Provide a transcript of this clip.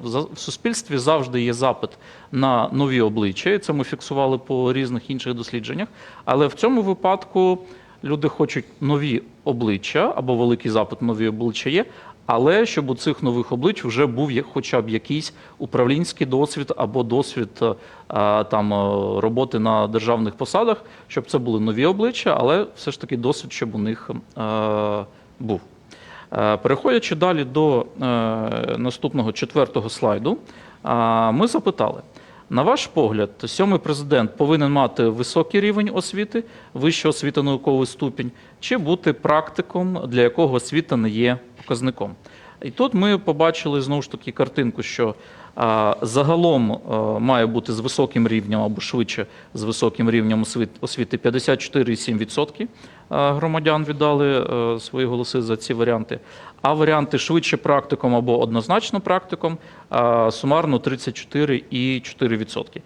в суспільстві завжди є запит на нові обличчя, і це ми фіксували по різних інших дослідженнях. Але в цьому випадку люди хочуть нові обличчя, або великий запит на нові обличчя є, але щоб у цих нових облич вже був хоча б якийсь управлінський досвід або досвід роботи на державних посадах, щоб це були нові обличчя, але все ж таки досвід, щоб у них був. Переходячи далі до наступного 4-го слайду, ми запитали, на ваш погляд, 7-й президент повинен мати високий рівень освіти, вищу освітньо-науковий ступінь, чи бути практиком, для якого освіта не є показником? І тут ми побачили, знову ж таки, картинку, що загалом має бути з високим рівнем, або швидше з високим рівнем освіти 54,7% громадян віддали свої голоси за ці варіанти, а варіанти швидше практиком або однозначно практиком сумарно 34,4%.